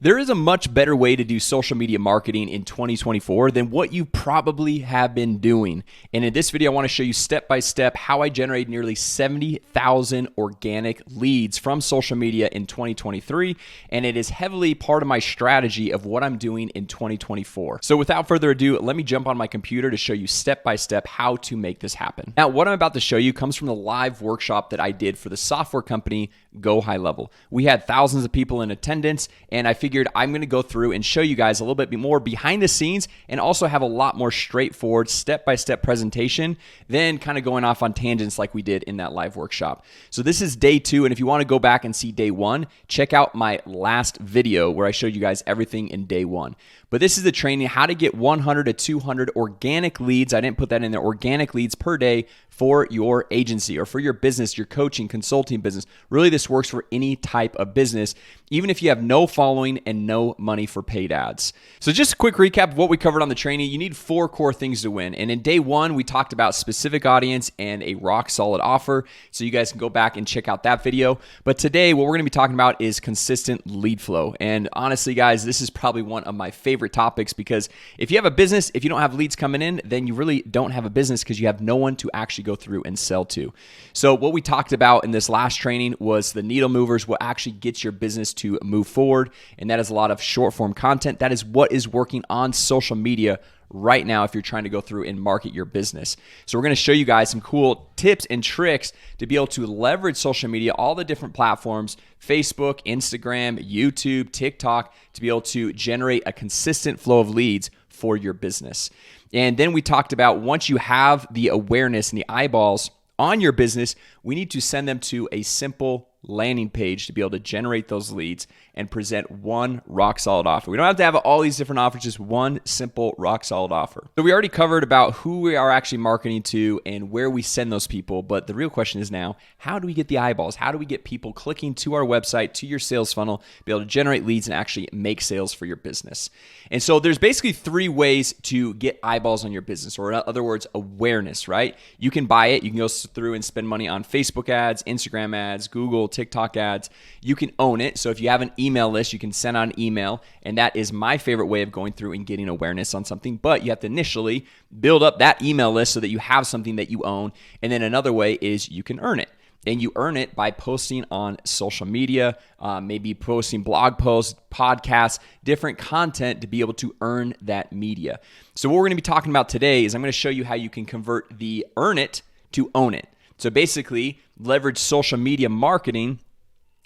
There is a much better way to do social media marketing in 2024 than what you probably have been doing. And in this video, I want to show you step by step how I generated nearly 70,000 organic leads from social media in 2023. And it is heavily part of my strategy of what I'm doing in 2024. So without further ado, let me jump on my computer to show you step by step how to make this happen. Now, what I'm about to show you comes from the live workshop that I did for the software company GoHighLevel. We had thousands of people in attendance, and I figured I'm going to go through and show you guys a little bit more behind the scenes and also have a lot more straightforward step-by-step presentation than kind of going off on tangents like we did in that live workshop. So this is day 2, and if you want to go back and see day 1, check out my last video where I showed you guys everything in day 1. But this is the training, how to get 100 to 200 organic leads. I didn't put that in there, organic leads per day for your agency or for your business, your coaching, consulting business. Really, this works for any type of business, even if you have no following and no money for paid ads. So just a quick recap of what we covered on the training. You need 4 core things to win. And in day 1, we talked about specific audience and a rock solid offer. So you guys can go back and check out that video. But today, what we're going to be talking about is consistent lead flow. And honestly, guys, this is probably one of my favorite topics, because if you have a business, if you don't have leads coming in, then you really don't have a business because you have no one to actually go through and sell to. So what we talked about in this last training was the needle movers, what actually gets your business to move forward. And that is a lot of short form content. That is what is working on social media right now if you're trying to go through and market your business. So we're going to show you guys some cool tips and tricks to be able to leverage social media, all the different platforms, Facebook, Instagram, YouTube, TikTok, to be able to generate a consistent flow of leads for your business. And then we talked about once you have the awareness and the eyeballs on your business, we need to send them to a simple landing page to be able to generate those leads and present one rock solid offer. We don't have to have all these different offers, just one simple rock solid offer. So we already covered about who we are actually marketing to and where we send those people. But the real question is now, how do we get the eyeballs? How do we get people clicking to our website, to your sales funnel, be able to generate leads and actually make sales for your business? And so there's basically 3 ways to get eyeballs on your business, or in other words, awareness, right? You can buy it. You can go through and spend money on Facebook ads, Instagram ads, Google, TikTok ads. You can own it. So if you have an email list, you can send out an email, and that is my favorite way of going through and getting awareness on something. But you have to initially build up that email list so that you have something that you own. And then another way is you can earn it. And you earn it by posting on social media, maybe posting blog posts, podcasts, different content to be able to earn that media. So what we're going to be talking about today is I'm going to show you how you can convert the earn it to own it. So basically, leverage social media marketing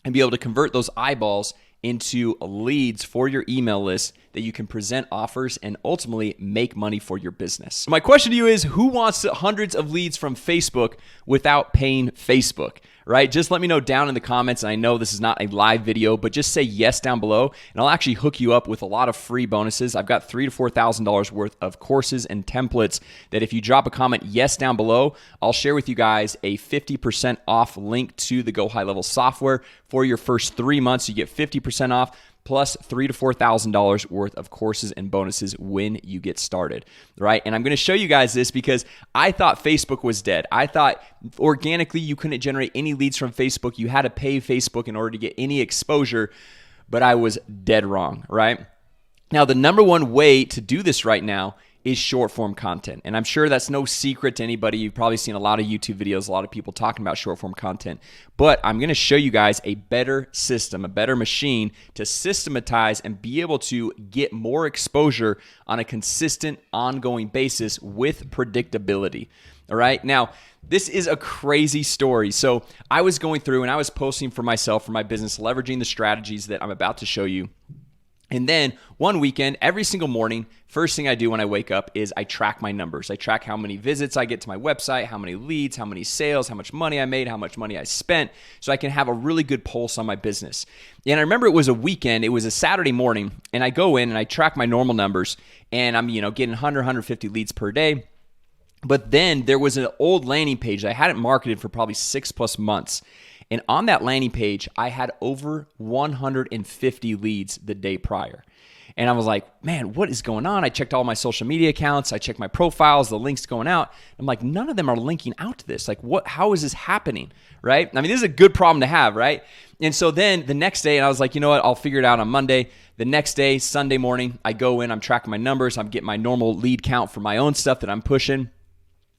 and be able to convert those eyeballs into leads for your email list that you can present offers and ultimately make money for your business. So my question to you is, who wants hundreds of leads from Facebook without paying Facebook, right? Just let me know down in the comments. And I know this is not a live video, but just say yes down below, and I'll actually hook you up with a lot of free bonuses. I've got $3,000 to $4,000 worth of courses and templates that if you drop a comment yes down below, I'll share with you guys a 50% off link to the GoHighLevel software for your first 3 months. You get 50% off plus $3,000 to $4,000 worth of courses and bonuses when you get started, right? And I'm going to show you guys this because I thought Facebook was dead. I thought organically you couldn't generate any leads from Facebook. You had to pay Facebook in order to get any exposure, but I was dead wrong, right? Now, the number one way to do this right now is short form content. And I'm sure that's no secret to anybody. You've probably seen a lot of YouTube videos, a lot of people talking about short form content. But I'm going to show you guys a better system, a better machine to systematize and be able to get more exposure on a consistent, ongoing basis with predictability. All right. Now, this is a crazy story. So I was going through and I was posting for myself, for my business, leveraging the strategies that I'm about to show you. And then one weekend, every single morning, first thing I do when I wake up is I track my numbers. I track how many visits I get to my website, how many leads, how many sales, how much money I made, how much money I spent, so I can have a really good pulse on my business. And I remember it was a weekend, it was a Saturday morning, and I go in and I track my normal numbers, and I'm getting 100, 150 leads per day. But then there was an old landing page that I hadn't marketed for probably 6+ months. And on that landing page, I had over 150 leads the day prior. And I was like, man, what is going on? I checked all my social media accounts. I checked my profiles, the links going out. I'm like, none of them are linking out to this. Like, how is this happening, right? I mean, this is a good problem to have, right? And so then the next day, and I was like, you know what? I'll figure it out on Monday. The next day, Sunday morning, I go in, I'm tracking my numbers. I'm getting my normal lead count for my own stuff that I'm pushing.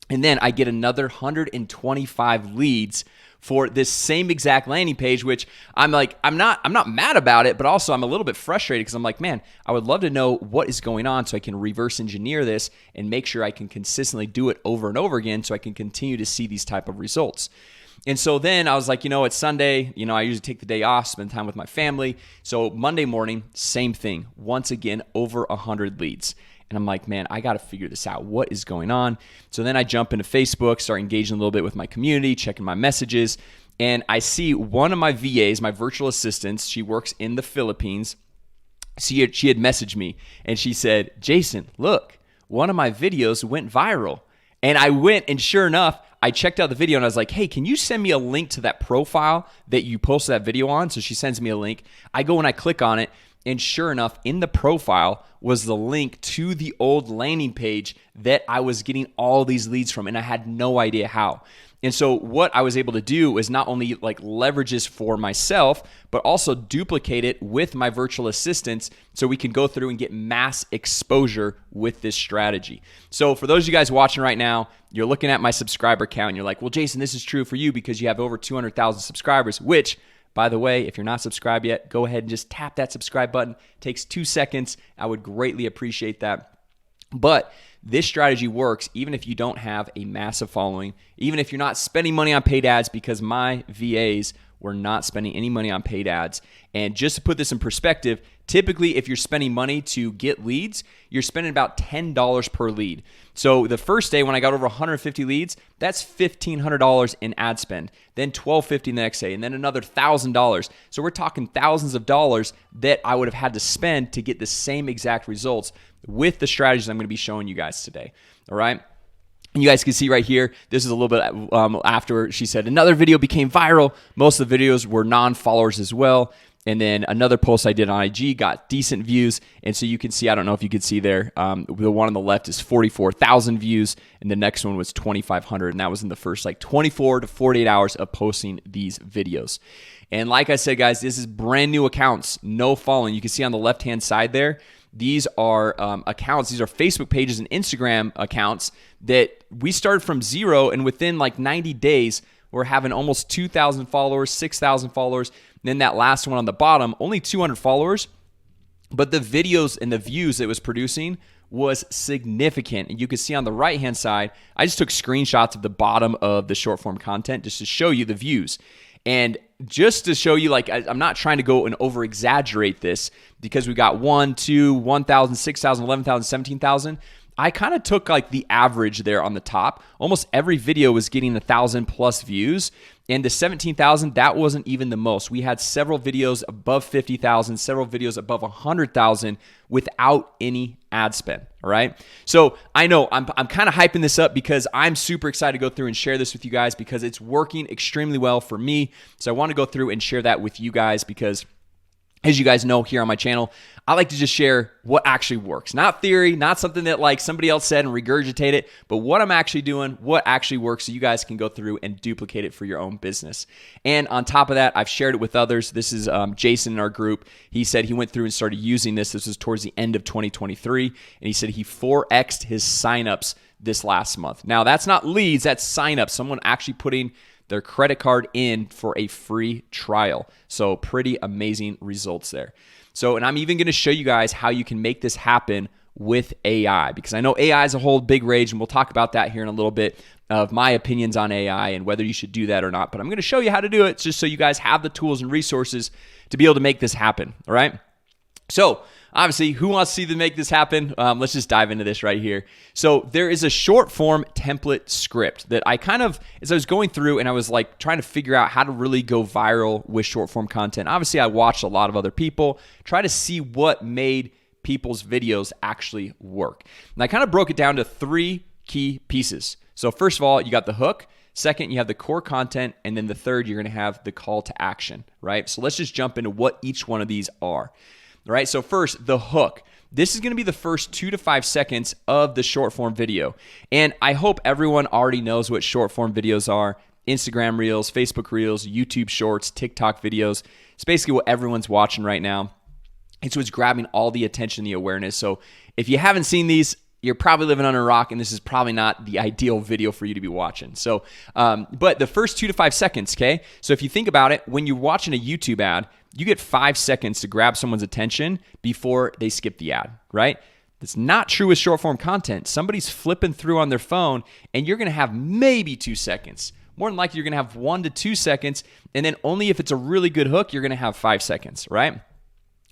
And then I get another 125 leads for this same exact landing page, which I'm like, I'm not mad about it, but also I'm a little bit frustrated because I'm like, man, I would love to know what is going on so I can reverse engineer this and make sure I can consistently do it over and over again so I can continue to see these type of results. And so then I was like, it's Sunday. I usually take the day off, spend time with my family. So Monday morning, same thing. Once again, over 100 leads. And I'm like, man, I got to figure this out. What is going on? So then I jump into Facebook, start engaging a little bit with my community, checking my messages. And I see one of my VAs, my virtual assistants, she works in the Philippines. She had messaged me and she said, Jason, look, one of my videos went viral. And I went, and sure enough, I checked out the video and I was like, hey, can you send me a link to that profile that you posted that video on? So she sends me a link. I go and I click on it. And sure enough, in the profile was the link to the old landing page that I was getting all these leads from, and I had no idea how. And so what I was able to do is not only like leverage this for myself, but also duplicate it with my virtual assistants so we can go through and get mass exposure with this strategy. So for those of you guys watching right now, you're looking at my subscriber count and you're like, well, Jason, this is true for you because you have over 200,000 subscribers, which, by the way, if you're not subscribed yet, go ahead and just tap that subscribe button. It takes 2 seconds. I would greatly appreciate that. But this strategy works even if you don't have a massive following, even if you're not spending money on paid ads, because my VAs were not spending any money on paid ads. And just to put this in perspective, typically if you're spending money to get leads, you're spending about $10 per lead. So the first day when I got over 150 leads, that's $1,500 in ad spend, then $1,250 the next day, and then another $1,000. So we're talking thousands of dollars that I would have had to spend to get the same exact results with the strategies I'm going to be showing you guys today. All right. And you guys can see right here, this is a little bit after she said another video became viral. Most of the videos were non-followers as well. And then another post I did on IG got decent views. And so you can see, I don't know if you could see there, the one on the left is 44,000 views. And the next one was 2,500. And that was in the first 24 to 48 hours of posting these videos. And like I said, guys, this is brand new accounts, no following. You can see on the left-hand side there, these are accounts. These are Facebook pages and Instagram accounts that we started from zero. And within 90 days, we're having almost 2,000 followers, 6,000 followers. And then that last one on the bottom, only 200 followers. But the videos and the views it was producing was significant. And you can see on the right-hand side, I just took screenshots of the bottom of the short form content just to show you the views. And just to show you, I'm not trying to go and over exaggerate this because we got 1, 2, 1,000, 6,000, 11,000, 17,000. I kind of took the average there on the top. Almost every video was getting 1,000 plus views. And the 17,000, that wasn't even the most. We had several videos above 50,000, several videos above 100,000 without any ad spend, all right? So I know I'm kind of hyping this up because I'm super excited to go through and share this with you guys because it's working extremely well for me. So I want to go through and share that with you guys because, as you guys know here on my channel, I like to just share what actually works. Not theory, not something that somebody else said and regurgitate it, but what I'm actually doing, what actually works so you guys can go through and duplicate it for your own business. And on top of that, I've shared it with others. This is Jason in our group. He said he went through and started using this. This was towards the end of 2023. And he said he 4X'd his signups this last month. Now, that's not leads, that's signups. Someone actually putting their credit card in for a free trial. So pretty amazing results there. So, and I'm even going to show you guys how you can make this happen with AI because I know AI is a whole big rage and we'll talk about that here in a little bit of my opinions on AI and whether you should do that or not. But I'm going to show you how to do it just so you guys have the tools and resources to be able to make this happen. All right. So obviously, who wants to see them make this happen? Let's just dive into this right here. So there is a short form template script that I as I was going through and I was trying to figure out how to really go viral with short form content. Obviously, I watched a lot of other people, try to see what made people's videos actually work. And I kind of broke it down to 3 key pieces. So first of all, you got the hook. Second, you have the core content. And then the third, you're going to have the call to action, right? So let's just jump into what each one of these are. All right, so first, the hook. This is going to be the first 2 to 5 seconds of the short form video. And I hope everyone already knows what short form videos are. Instagram Reels, Facebook Reels, YouTube Shorts, TikTok videos. It's basically what everyone's watching right now. And so it's grabbing all the attention, the awareness. So if you haven't seen these, you're probably living under a rock, and this is probably not the ideal video for you to be watching. So, but the first 2 to 5 seconds, okay? So if you think about it, when you're watching a YouTube ad, you get 5 seconds to grab someone's attention before they skip the ad, right? That's not true with short form content. Somebody's flipping through on their phone, and you're going to have maybe 2 seconds. More than likely, you're going to have 1 to 2 seconds, and then only if it's a really good hook, you're going to have 5 seconds, right?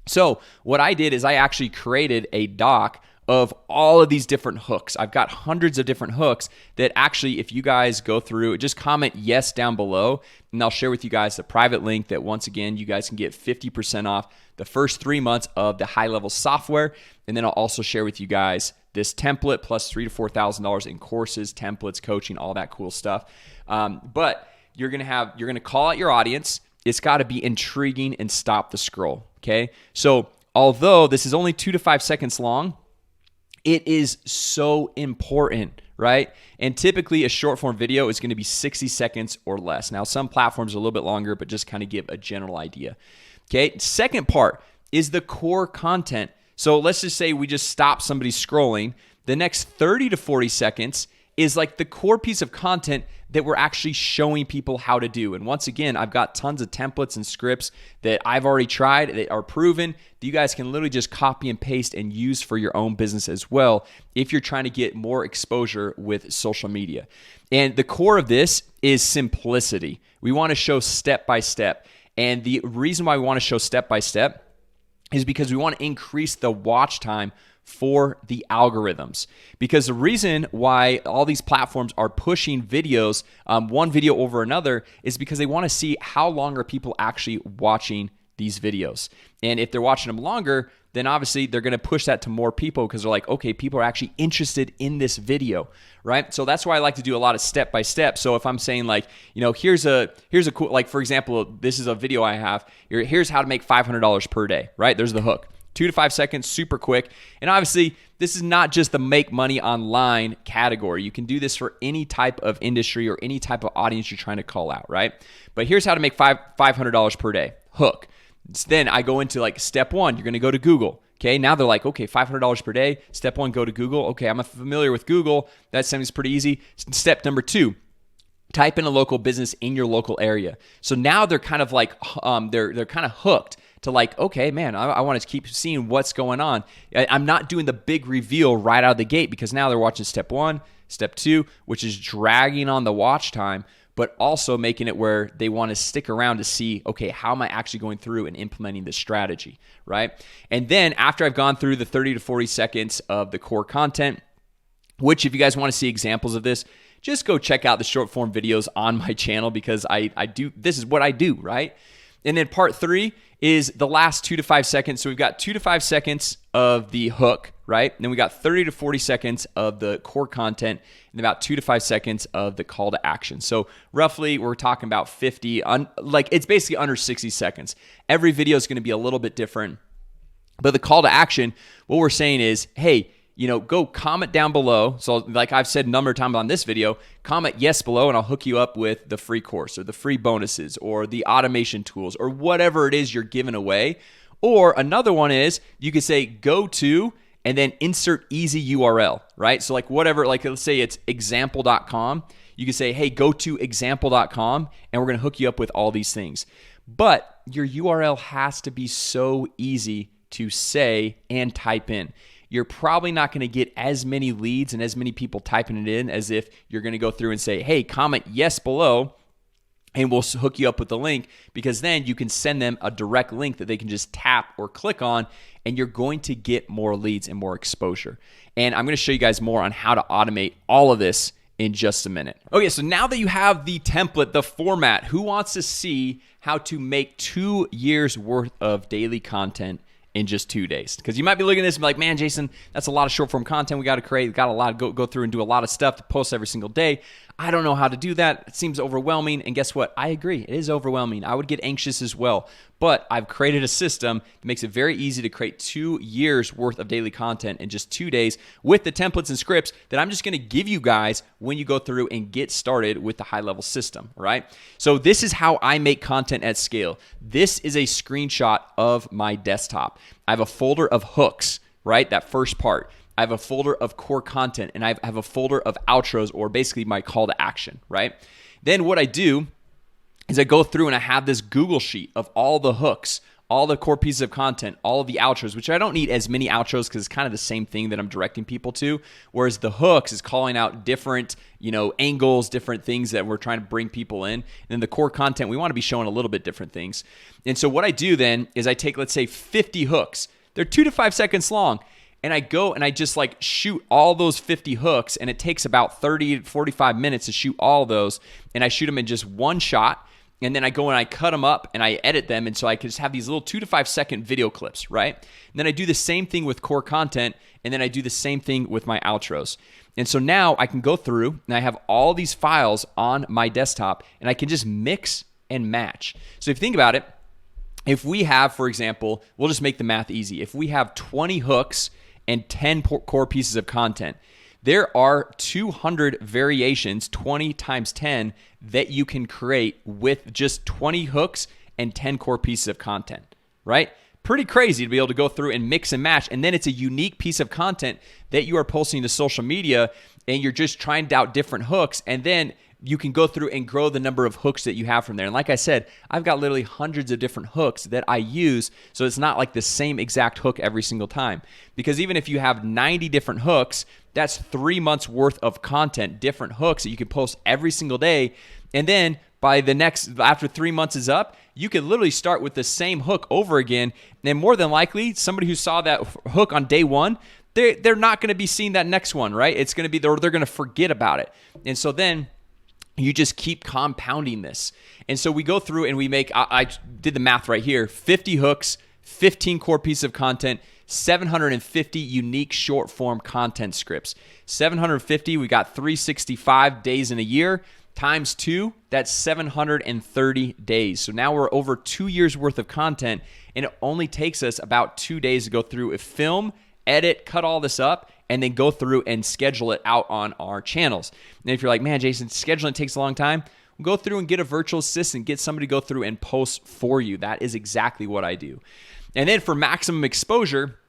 So what I did is I actually created a doc of all of these different hooks. I've got hundreds of different hooks that actually, if you guys go through, just comment yes down below, and I'll share with you guys the private link that once again, you guys can get 50% off the first 3 months of the HighLevel software. And then I'll also share with you guys this template plus $3,000 to $4,000 in courses, templates, coaching, all that cool stuff. But you're gonna call out your audience. It's got to be intriguing and stop the scroll. Okay. So although this is only 2 to 5 seconds long, it is so important, right? And typically a short form video is going to be 60 seconds or less. Now, some platforms are a little bit longer, but just kind of give a general idea. Okay. Second part is the core content. So let's just say we just stop somebody scrolling. The next 30 to 40 seconds is like the core piece of content that we're actually showing people how to do. And once again, I've got tons of templates and scripts that I've already tried that are proven that you guys can literally just copy and paste and use for your own business as well if you're trying to get more exposure with social media. And the core of this is simplicity. We want to show step by step. And the reason why we want to show step by step is because we want to increase the watch time for the algorithms. Because the reason why all these platforms are pushing videos, one video over another, is because they want to see how long are people actually watching these videos. And if they're watching them longer, then obviously they're going to push that to more people because they're like, okay, people are actually interested in this video, right? So that's why I like to do a lot of step by step. So if I'm saying like, here's a cool, like for example, this is a video I have, here's how to make $500 per day, right? There's the hook. 2 to 5 seconds, super quick. And obviously, this is not just the make money online category. You can do this for any type of industry or any type of audience you're trying to call out, right? But here's how to make $500 per day. Hook. Then I go into like step 1, you're going to go to Google. Okay, now they're like, okay, $500 per day. Step 1, go to Google. Okay, I'm familiar with Google. That seems pretty easy. Step number 2, type in a local business in your local area. So now they're kind of like, they're kind of hooked to like, okay, man, I want to keep seeing what's going on. I'm not doing the big reveal right out of the gate because now they're watching step 1, step 2, which is dragging on the watch time, but also making it where they want to stick around to see, okay, how am I actually going through and implementing this strategy, right? And then after I've gone through the 30 to 40 seconds of the core content, which if you guys want to see examples of this, just go check out the short form videos on my channel because I do, this is what I do, right? And then part 3 is the last 2 to 5 seconds. So we've got 2 to 5 seconds of the hook, right? And then we got 30 to 40 seconds of the core content and about 2 to 5 seconds of the call to action. So roughly we're talking about 50, like it's basically under 60 seconds. Every video is going to be a little bit different. But the call to action, what we're saying is, hey, go comment down below. So like I've said a number of times on this video, comment yes below and I'll hook you up with the free course or the free bonuses or the automation tools or whatever it is you're giving away. Or another one is you could say go to and then insert easy URL, right? So like whatever, like let's say it's example.com. You can say, hey, go to example.com and we're going to hook you up with all these things. But your URL has to be so easy to say and type in. You're probably not going to get as many leads and as many people typing it in as if you're going to go through and say, hey, comment yes below and we'll hook you up with the link, because then you can send them a direct link that they can just tap or click on and you're going to get more leads and more exposure. And I'm going to show you guys more on how to automate all of this in just a minute. Okay, so now that you have the template, the format, who wants to see how to make 2 years worth of daily content in just 2 days. Because you might be looking at this and be like, man, Jason, that's a lot of short form content we got to create. We got a lot to go through and do a lot of stuff to post every single day. I don't know how to do that. It seems overwhelming. And guess what? I agree. It is overwhelming. I would get anxious as well. But I've created a system that makes it very easy to create 2 years worth of daily content in just 2 days with the templates and scripts that I'm just going to give you guys when you go through and get started with the HighLevel system, right? So this is how I make content at scale. This is a screenshot of my desktop. I have a folder of hooks, right? That first part. I have a folder of core content, and I have a folder of outros, or basically my call to action, right? Then what I do is I go through and I have this Google sheet of all the hooks, all the core pieces of content, all of the outros, which I don't need as many outros because it's kind of the same thing that I'm directing people to, whereas the hooks is calling out different, angles, different things that we're trying to bring people in. And then the core content, we want to be showing a little bit different things. And so what I do then is I take, let's say, 50 hooks. They're 2 to 5 seconds long. And I go and I just shoot all those 50 hooks, and it takes about 30 to 45 minutes to shoot all those. And I shoot them in just one shot. And then I go and I cut them up and I edit them. And so I can just have these little 2 to 5 second video clips, right? And then I do the same thing with core content. And then I do the same thing with my outros. And so now I can go through and I have all these files on my desktop, and I can just mix and match. So if you think about it, if we have, for example, we'll just make the math easy. If we have 20 hooks and 10 core pieces of content, there are 200 variations, 20 times 10, that you can create with just 20 hooks and 10 core pieces of content, right? Pretty crazy to be able to go through and mix and match. And then it's a unique piece of content that you are posting to social media, and you're just trying out different hooks. And then you can go through and grow the number of hooks that you have from there. And like I said, I've got literally hundreds of different hooks that I use, so it's not like the same exact hook every single time. Because even if you have 90 different hooks, that's 3 months worth of content, different hooks that you can post every single day. And then after 3 months is up, you can literally start with the same hook over again. And more than likely, somebody who saw that hook on day one, they're not going to be seeing that next one, right? It's going to be, they're going to forget about it. And so then you just keep compounding this. And so we go through and we make, I did the math right here, 50 hooks, 15 core pieces of content, 750 unique short form content scripts. 750, we got 365 days in a year, times 2, that's 730 days. So now we're over 2 years worth of content, and it only takes us about 2 days to go through a film, edit, cut all this up, and then go through and schedule it out on our channels. And if you're like, man, Jason, scheduling takes a long time, go through and get a virtual assistant, get somebody to go through and post for you. That is exactly what I do. And then for maximum exposure,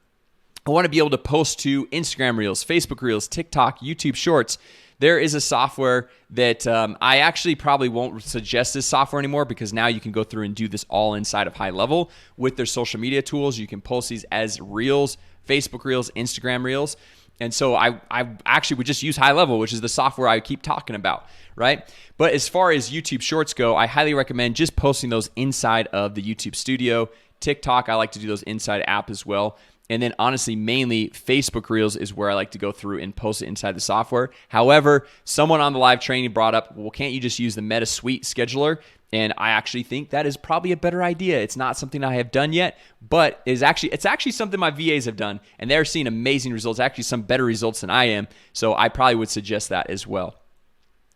I want to be able to post to Instagram Reels, Facebook Reels, TikTok, YouTube Shorts. There is a software that I actually probably won't suggest this software anymore, because now you can go through and do this all inside of HighLevel with their social media tools. You can post these as Reels, Facebook Reels, Instagram Reels. And so I actually would just use HighLevel, which is the software I keep talking about, right? But as far as YouTube Shorts go, I highly recommend just posting those inside of the YouTube Studio. TikTok, I like to do those inside app as well. And then honestly, mainly Facebook Reels is where I like to go through and post it inside the software. However, someone on the live training brought up, well, can't you just use the Meta Suite scheduler? And I actually think that is probably a better idea. It's not something I have done yet, but it's actually something my VAs have done, and they're seeing amazing results, actually some better results than I am. So I probably would suggest that as well,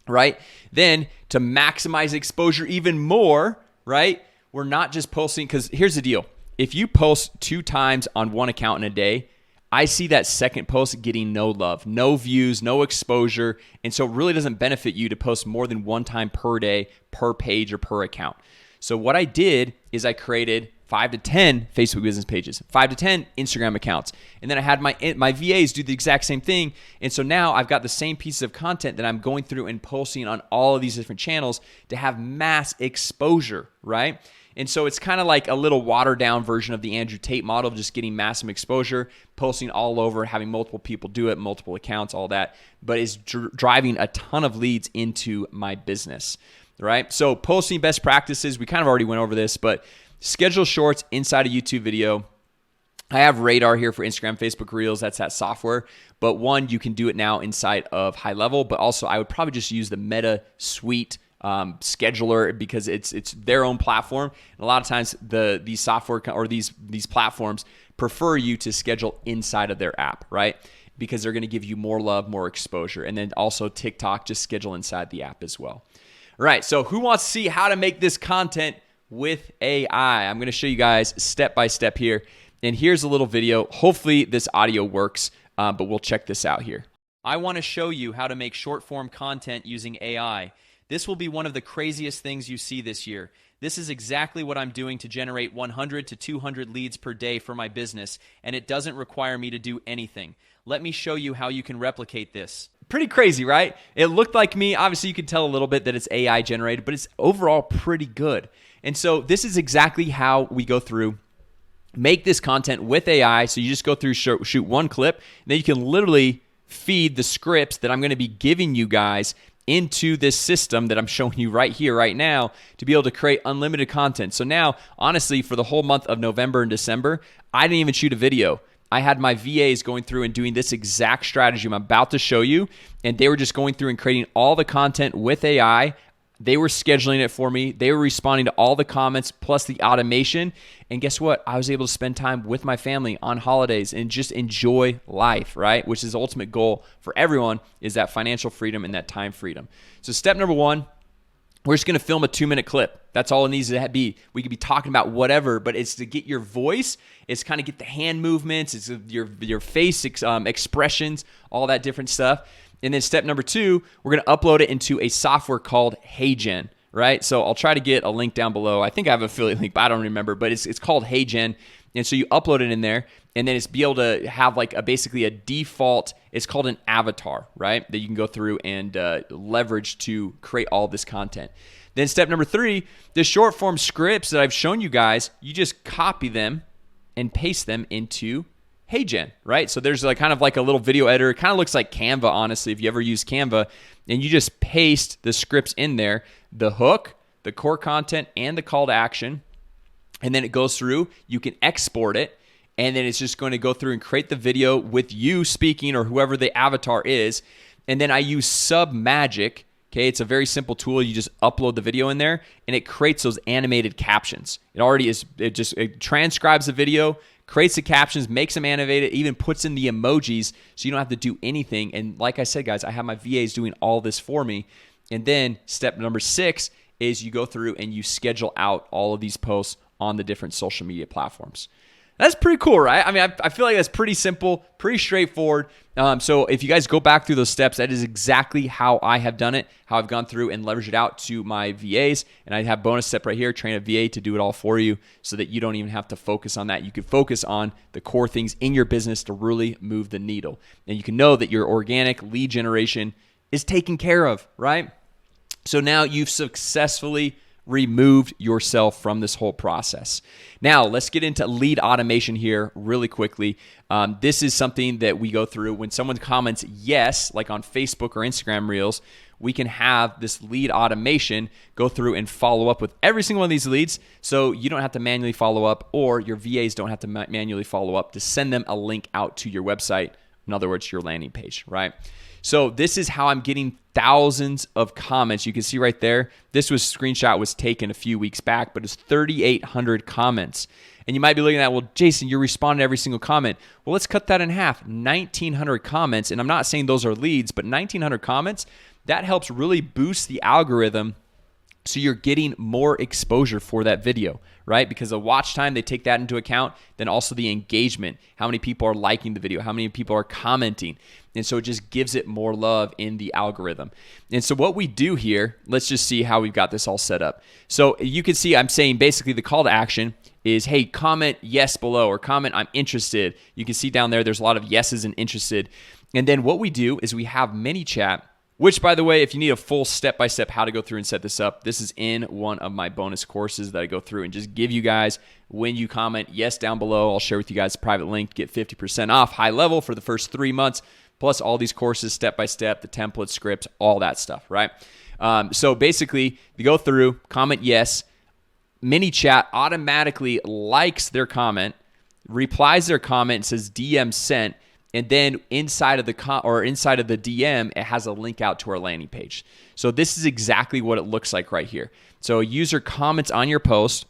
right? Then to maximize exposure even more, right? We're not just posting, because here's the deal. If you post 2 times on one account in a day, I see that second post getting no love, no views, no exposure. And so it really doesn't benefit you to post more than 1 time per day, per page, or per account. So what I did is I created 5 to 10 Facebook business pages, 5 to 10 Instagram accounts. And then I had my VAs do the exact same thing. And so now I've got the same pieces of content that I'm going through and posting on all of these different channels to have mass exposure, right? And so it's kind of like a little watered down version of the Andrew Tate model of just getting massive exposure, posting all over, having multiple people do it, multiple accounts, all that, but it's driving a ton of leads into my business, right? So posting best practices, we kind of already went over this, but schedule shorts inside a YouTube video. I have Radar here for Instagram, Facebook Reels. That's that software. But one, you can do it now inside of HighLevel, but also I would probably just use the Meta Suite scheduler because it's their own platform. And a lot of times these software or these platforms prefer you to schedule inside of their app, right? Because they're going to give you more love, more exposure. And then also TikTok, just schedule inside the app as well. All right, so who wants to see how to make this content with AI? I'm going to show you guys step by step here. And here's a little video. Hopefully this audio works, but we'll check this out here. I want to show you how to make short form content using AI. This will be one of the craziest things you see this year. This is exactly what I'm doing to generate 100 to 200 leads per day for my business, and it doesn't require me to do anything. Let me show you how you can replicate this. Pretty crazy, right? It looked like me. Obviously, you can tell a little bit that it's AI generated, but it's overall pretty good. And so this is exactly how we go through, make this content with AI. So you just go through, shoot one clip, and then you can literally feed the scripts that I'm going to be giving you guys into this system that I'm showing you right here, right now, to be able to create unlimited content. So now, honestly, for the whole month of November and December, I didn't even shoot a video. I had my VAs going through and doing this exact strategy I'm about to show you, and they were just going through and creating all the content with AI. They were scheduling it for me. They were responding to all the comments plus the automation. And guess what? I was able to spend time with my family on holidays and just enjoy life, right? Which is the ultimate goal for everyone, is that financial freedom and that time freedom. So step number one, we're just going to film a 2-minute clip. That's all it needs to be. We could be talking about whatever, but it's to get your voice. It's kind of get the hand movements. It's your face expressions, all that different stuff. And then step number two, we're going to upload it into a software called HeyGen, right? So I'll try to get a link down below. I think I have an affiliate link, but I don't remember. But it's called HeyGen. And so you upload it in there, and then it's be able to have like basically a default, it's called an avatar, right? That you can go through and leverage to create all this content. Then step number three, the short form scripts that I've shown you guys, you just copy them and paste them into HeyGen, right? So there's like kind of like a little video editor. It kind of looks like Canva, honestly, if you ever use Canva, and you just paste the scripts in there, the hook, the core content, and the call to action, and then it goes through. You can export it, and then it's just going to go through and create the video with you speaking or whoever the avatar is. And then I use Submagic. Okay, it's a very simple tool. You just upload the video in there, and it creates those animated captions. It already is. It transcribes the video, creates the captions, makes them animated, even puts in the emojis so you don't have to do anything. And like I said, guys, I have my VAs doing all this for me. And then step number 6 is you go through and you schedule out all of these posts on the different social media platforms. That's pretty cool, right? I mean, I feel like that's pretty simple, pretty straightforward. So if you guys go back through those steps, that is exactly how I have done it, how I've gone through and leveraged it out to my VAs. And I have bonus step right here, train a VA to do it all for you so that you don't even have to focus on that. You can focus on the core things in your business to really move the needle. And you can know that your organic lead generation is taken care of, right? So now you've successfully removed yourself from this whole process. Now, let's get into lead automation here really quickly. This is something that we go through when someone comments yes, like on Facebook or Instagram Reels. We can have this lead automation go through and follow up with every single one of these leads, so you don't have to manually follow up, or your VAs don't have to manually follow up to send them a link out to your website. In other words, your landing page, right? So this is how I'm getting thousands of comments. You can see right there, this screenshot was taken a few weeks back, but it's 3,800 comments. And you might be looking at, well, Jason, you're responding to every single comment. Well, let's cut that in half. 1,900 comments, and I'm not saying those are leads, but 1,900 comments, that helps really boost the algorithm so you're getting more exposure for that video, right? Because the watch time, they take that into account. Then also the engagement, how many people are liking the video, how many people are commenting. And so it just gives it more love in the algorithm. And so what we do here, let's just see how we've got this all set up. So you can see I'm saying basically the call to action is, hey, comment yes below or comment I'm interested. You can see down there, there's a lot of yeses and interested. And then what we do is we have ManyChat, which, by the way, if you need a full step-by-step how to go through and set this up, this is in one of my bonus courses that I go through and just give you guys when you comment yes down below. I'll share with you guys a private link to get 50% off HighLevel for the first 3 months, plus all these courses step-by-step, the templates, scripts, all that stuff, right? So basically, you go through, comment yes, ManyChat automatically likes their comment, replies their comment, and says DM sent, And then inside of the inside of the DM, it has a link out to our landing page. So this is exactly what it looks like right here. So a user comments on your post,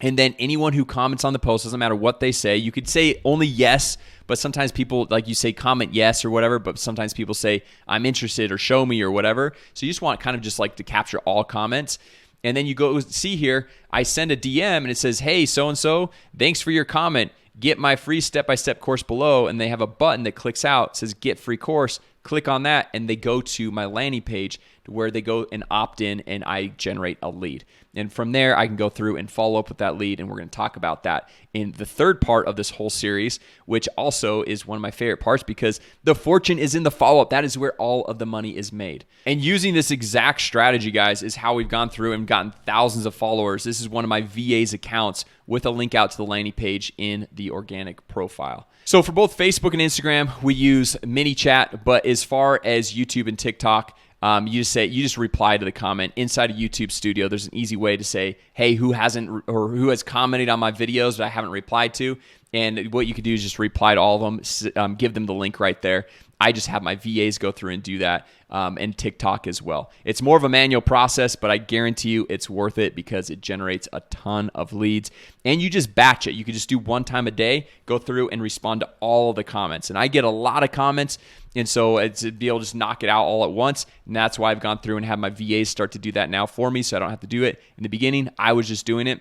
and then anyone who comments on the post, doesn't matter what they say, you could say only yes, but sometimes people, like you say comment yes or whatever, but sometimes people say I'm interested or show me or whatever. So you just want kind of just like to capture all comments. And then you go see here, I send a DM and it says, hey, so-and-so, thanks for your comment. Get my free step-by-step course below. And they have a button that clicks out, says get free course. Click on that and they go to my landing page where they go and opt in and I generate a lead. And from there, I can go through and follow up with that lead. And we're going to talk about that in the third part of this whole series, which also is one of my favorite parts because the fortune is in the follow-up. That is where all of the money is made. And using this exact strategy, guys, is how we've gone through and gotten thousands of followers. This is one of my VA's accounts with a link out to the landing page in the organic profile. So for both Facebook and Instagram, we use mini chat, but as far as YouTube and TikTok, you just reply to the comment inside of YouTube Studio. There's an easy way to say, hey, who has commented on my videos that I haven't replied to? And what you can do is just reply to all of them, give them the link right there. I just have my VAs go through and do that, and TikTok as well. It's more of a manual process, but I guarantee you it's worth it because it generates a ton of leads. And you just batch it. You can just do one time a day, go through and respond to all of the comments. And I get a lot of comments, and so it's to be able to just knock it out all at once. And that's why I've gone through and have my VAs start to do that now for me so I don't have to do it. In the beginning, I was just doing it.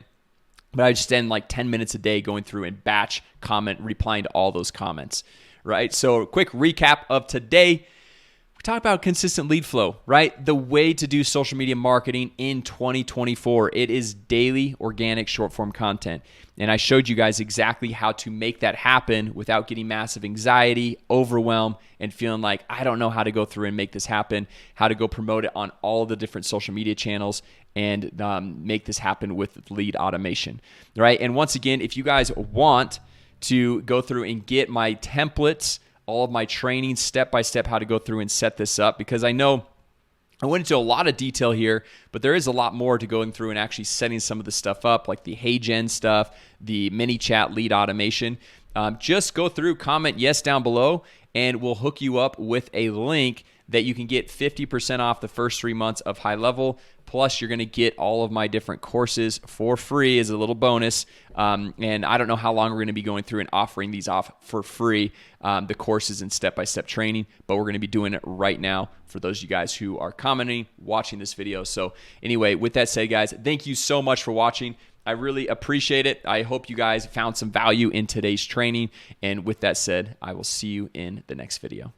But I just spend like 10 minutes a day going through and batch comment, replying to all those comments, right? So quick recap of today. We talked about consistent lead flow, right? The way to do social media marketing in 2024. It is daily organic short form content. And I showed you guys exactly how to make that happen without getting massive anxiety, overwhelm, and feeling like I don't know how to go through and make this happen, how to go promote it on all the different social media channels and make this happen with lead automation, right? And once again, if you guys want to go through and get my templates, all of my training step-by-step how to go through and set this up, because I know I went into a lot of detail here, but there is a lot more to going through and actually setting some of the stuff up, like the HeyGen stuff, the mini chat lead automation. Just go through, comment yes down below, and we'll hook you up with a link that you can get 50% off the first 3 months of HighLevel. Plus, you're going to get all of my different courses for free as a little bonus. And I don't know how long we're going to be going through and offering these off for free, the courses and step-by-step training, but we're going to be doing it right now for those of you guys who are commenting, watching this video. So anyway, with that said, guys, thank you so much for watching. I really appreciate it. I hope you guys found some value in today's training. And with that said, I will see you in the next video.